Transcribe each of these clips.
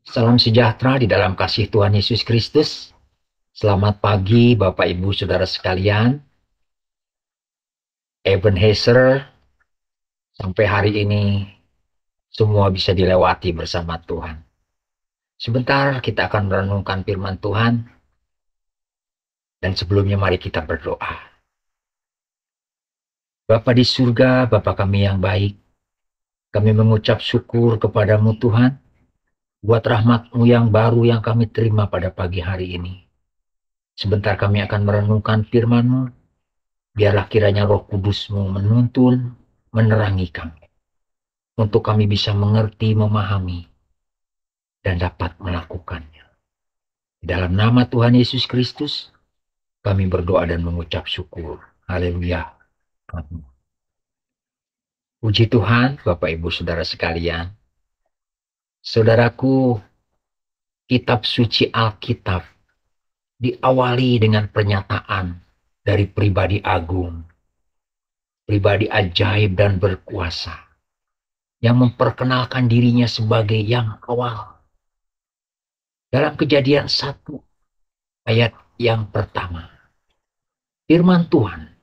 Salam sejahtera di dalam kasih Tuhan Yesus Kristus. Selamat pagi Bapak Ibu Saudara sekalian. Ebenezer, sampai hari ini semua bisa dilewati bersama Tuhan. Sebentar kita akan merenungkan firman Tuhan, dan sebelumnya mari kita berdoa. Bapa di surga, Bapa kami yang baik, kami mengucap syukur kepadamu Tuhan, buat rahmat-Mu yang baru yang kami terima pada pagi hari ini. Sebentar kami akan merenungkan firman-Mu. Biarlah kiranya Roh Kudus-Mu menuntun, menerangi kami, untuk kami bisa mengerti, memahami, dan dapat melakukannya. Di dalam nama Tuhan Yesus Kristus, kami berdoa dan mengucap syukur. Haleluya. Amin. Puji Tuhan, Bapak Ibu Saudara sekalian. Saudaraku, kitab suci Alkitab diawali dengan pernyataan dari pribadi agung, pribadi ajaib dan berkuasa, yang memperkenalkan dirinya sebagai yang awal. Dalam Kejadian 1 ayat yang pertama, firman Tuhan,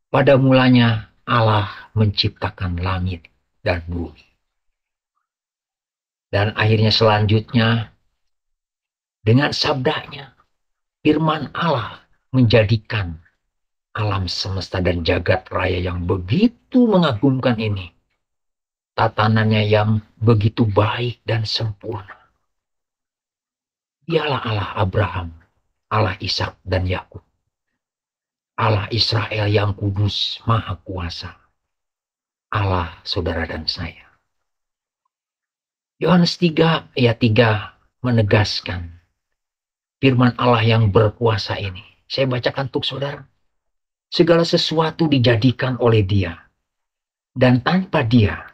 pada mulanya Allah menciptakan langit dan bumi. Dan akhirnya selanjutnya, dengan sabdanya, firman Allah menjadikan alam semesta dan jagat raya yang begitu mengagumkan ini, tatanannya yang begitu baik dan sempurna. Dialah Allah Abraham, Allah Ishak dan Yakub, Allah Israel yang kudus, maha kuasa, Allah saudara dan saya. Yohanes 3 ayat 3 menegaskan firman Allah yang berkuasa ini. Saya bacakan untuk saudara. Segala sesuatu dijadikan oleh Dia, dan tanpa Dia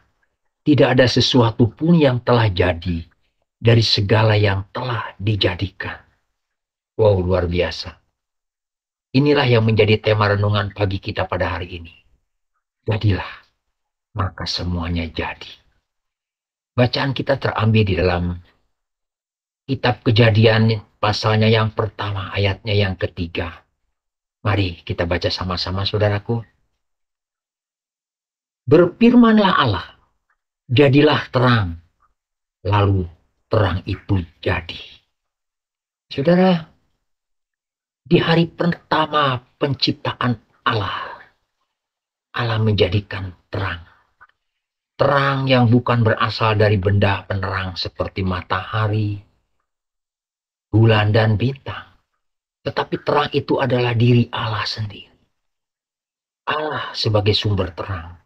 tidak ada sesuatu pun yang telah jadi dari segala yang telah dijadikan. Wow, luar biasa. Inilah yang menjadi tema renungan pagi kita pada hari ini. Jadilah, maka semuanya jadi. Bacaan kita terambil di dalam kitab Kejadian pasalnya yang pertama, ayatnya yang ketiga. Mari kita baca sama-sama saudaraku. Berfirmanlah Allah, jadilah terang. Lalu terang itu jadi. Saudara, di hari pertama penciptaan Allah, Allah menjadikan terang. Terang yang bukan berasal dari benda penerang seperti matahari, bulan, dan bintang. Tetapi terang itu adalah diri Allah sendiri. Allah sebagai sumber terang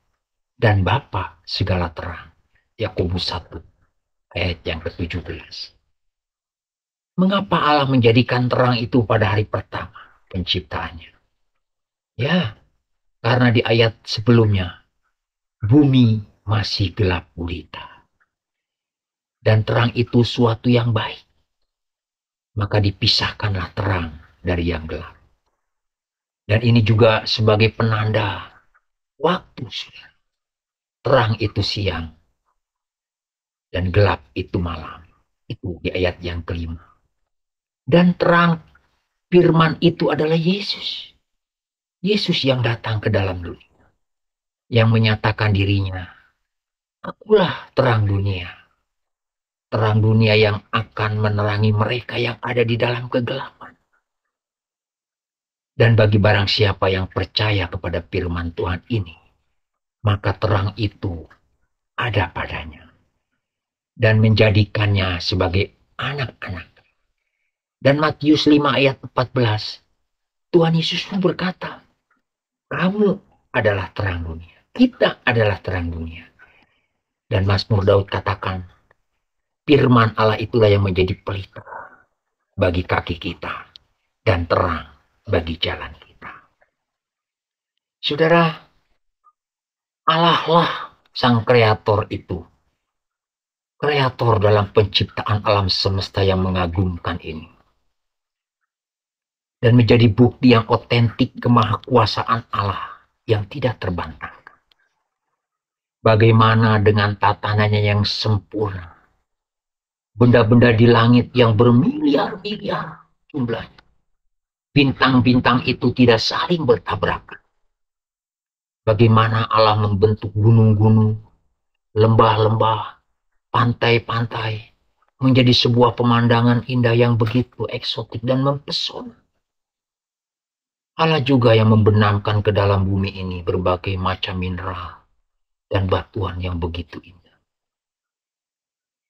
dan Bapa segala terang. Yakobus 1 ayat yang ke-17. Mengapa Allah menjadikan terang itu pada hari pertama penciptaannya? Ya, karena di ayat sebelumnya, bumi masih gelap gulita. Dan terang itu suatu yang baik. Maka dipisahkanlah terang dari yang gelap. Dan ini juga sebagai penanda waktu sudah. Terang itu siang. Dan gelap itu malam. Itu di ayat yang kelima. Dan terang firman itu adalah Yesus. Yesus yang datang ke dalam dunia. Yang menyatakan dirinya, akulah terang dunia. Terang dunia yang akan menerangi mereka yang ada di dalam kegelapan. Dan bagi barang siapa yang percaya kepada firman Tuhan ini, maka terang itu ada padanya. Dan menjadikannya sebagai anak-anak. Dan Matius 5 ayat 14, Tuhan Yesus pun berkata, kamu adalah terang dunia. Kita adalah terang dunia. Dan Mazmur Daud katakan, firman Allah itulah yang menjadi pelita bagi kaki kita dan terang bagi jalan kita. Saudara, Allah lah sang kreator itu. Kreator dalam penciptaan alam semesta yang mengagumkan ini. Dan menjadi bukti yang otentik kemahakuasaan Allah yang tidak terbantahkan. Bagaimana dengan tatanannya yang sempurna, benda-benda di langit yang bermiliar-miliar jumlahnya. Bintang-bintang itu tidak saling bertabrakan. Bagaimana Allah membentuk gunung-gunung, lembah-lembah, pantai-pantai, menjadi sebuah pemandangan indah yang begitu eksotik dan mempesona. Allah juga yang membenamkan ke dalam bumi ini berbagai macam mineral dan batuan yang begitu indah.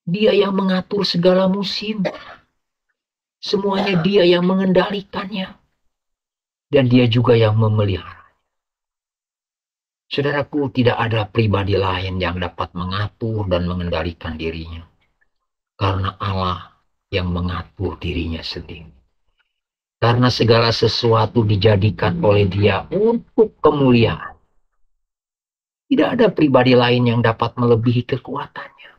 Dia yang mengatur segala musim. Semuanya dia yang mengendalikannya. Dan dia juga yang memelihara. Saudaraku, tidak ada pribadi lain yang dapat mengatur dan mengendalikan dirinya. Karena Allah yang mengatur dirinya sendiri. Karena segala sesuatu dijadikan oleh dia untuk kemuliaan. Tidak ada pribadi lain yang dapat melebihi kekuatannya.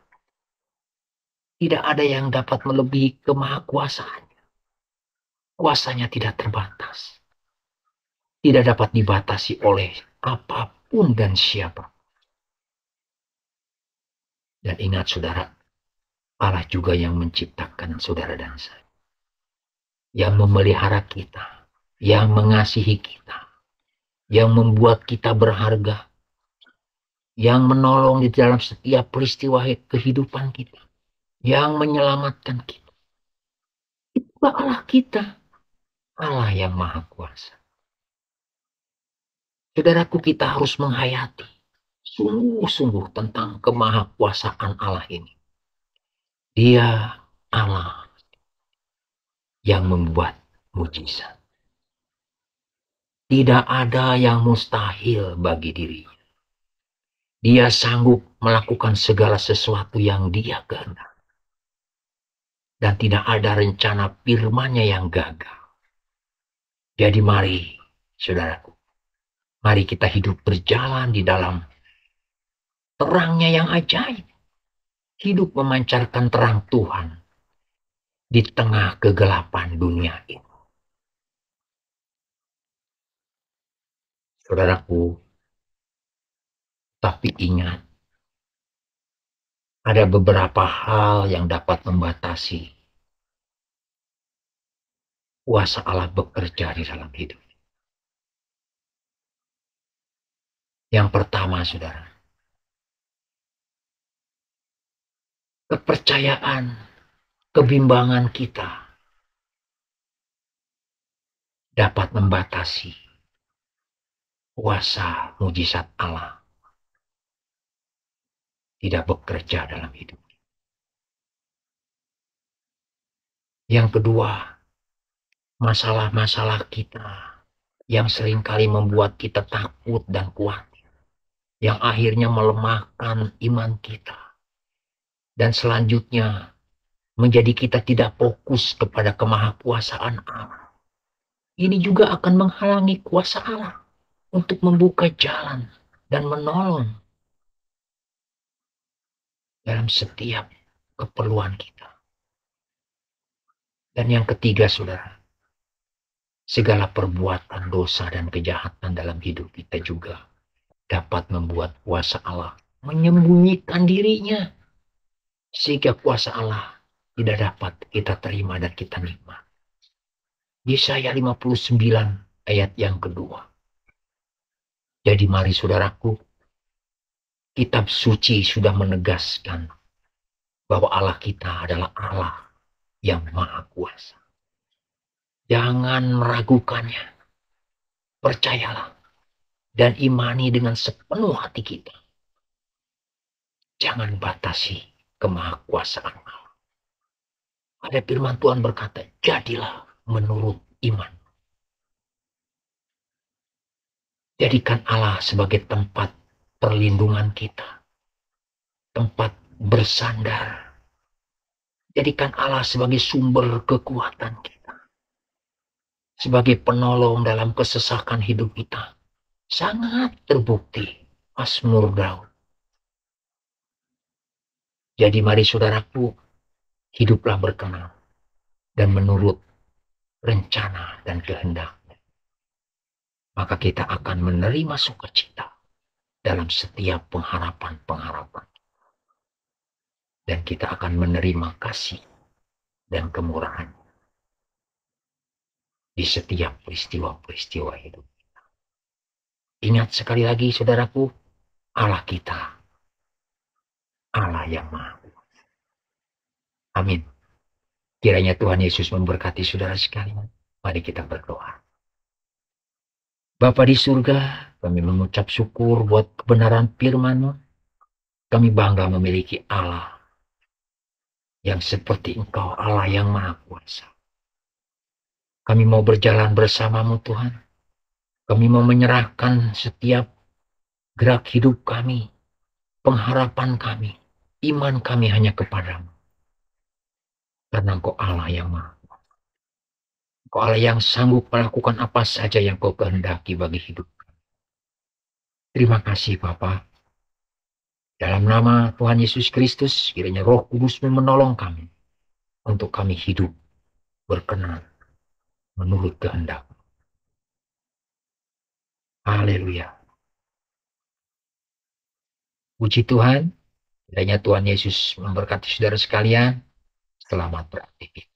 Tidak ada yang dapat melebihi kemahakuasaannya. Kuasanya tidak terbatas. Tidak dapat dibatasi oleh apapun dan siapa. Dan ingat saudara, Allah juga yang menciptakan saudara dan saya. Yang memelihara kita, yang mengasihi kita, yang membuat kita berharga, yang menolong di dalam setiap peristiwa kehidupan kita, yang menyelamatkan kita. Itulah Allah kita, Allah yang Maha Kuasa. Saudaraku, kita harus menghayati sungguh-sungguh tentang kemahakuasaan Allah ini. Dia Allah yang membuat mujizat. Tidak ada yang mustahil bagi dirinya. Dia sanggup melakukan segala sesuatu yang dia kehendaki. Dan tidak ada rencana firman-Nya yang gagal. Jadi mari, saudaraku, mari kita hidup berjalan di dalam terangnya yang ajaib. Hidup memancarkan terang Tuhan di tengah kegelapan dunia ini. Saudaraku, tapi ingat, ada beberapa hal yang dapat membatasi kuasa Allah bekerja di dalam hidup. Yang pertama, saudara, kepercayaan, kebimbangan kita dapat membatasi kuasa mujizat Allah tidak bekerja dalam hidup. Yang kedua, masalah-masalah kita yang seringkali membuat kita takut dan khawatir, yang akhirnya melemahkan iman kita, dan selanjutnya menjadi kita tidak fokus kepada kemahakuasaan Allah. Ini juga akan menghalangi kuasa Allah untuk membuka jalan dan menolong dalam setiap keperluan kita. Dan yang ketiga, saudara, segala perbuatan dosa dan kejahatan dalam hidup kita juga dapat membuat kuasa Allah menyembunyikan dirinya, sehingga kuasa Allah tidak dapat kita terima dan kita nikmat. Yesaya 59 ayat yang kedua. Jadi mari saudaraku, kitab suci sudah menegaskan bahwa Allah kita adalah Allah yang Maha Kuasa. Jangan meragukannya. Percayalah dan imani dengan sepenuh hati kita. Jangan batasi kemahakuasaan Allah. Ada firman Tuhan berkata, jadilah menurut iman. Jadikan Allah sebagai tempat perlindungan kita. Tempat bersandar. Jadikan Allah sebagai sumber kekuatan kita. Sebagai penolong dalam kesesakan hidup kita. Sangat terbukti Mazmur Daud. Jadi mari saudaraku, hiduplah berkenan dan menurut rencana dan kehendak. Maka kita akan menerima sukacita dalam setiap pengharapan-pengharapan. dan kita akan menerima kasih dan kemurahan di setiap peristiwa-peristiwa hidup. Ingat sekali lagi saudaraku, Allah kita, Allah yang Maha Kuasa. Amin. Kiranya Tuhan Yesus memberkati saudara sekalian. Mari kita berdoa. Bapa di surga, kami mengucap syukur buat kebenaran firman-Mu. Kami bangga memiliki Allah yang seperti Engkau, Allah yang Maha Kuasa. Kami mau berjalan bersama-Mu Tuhan. Kami mau menyerahkan setiap gerak hidup kami, pengharapan kami, iman kami hanya kepadamu. Karena Engkau Allah yang Maha Kuasa. Engkau Allah yang sanggup melakukan apa saja yang Kau kehendaki bagi hidup kami. Terima kasih Bapa. Dalam nama Tuhan Yesus Kristus, kiranya Roh Kudus menolong kami untuk kami hidup berkenan menurut kehendak. Haleluya. Puji Tuhan, kiranya Tuhan Yesus memberkati saudara sekalian. Selamat beraktivitas.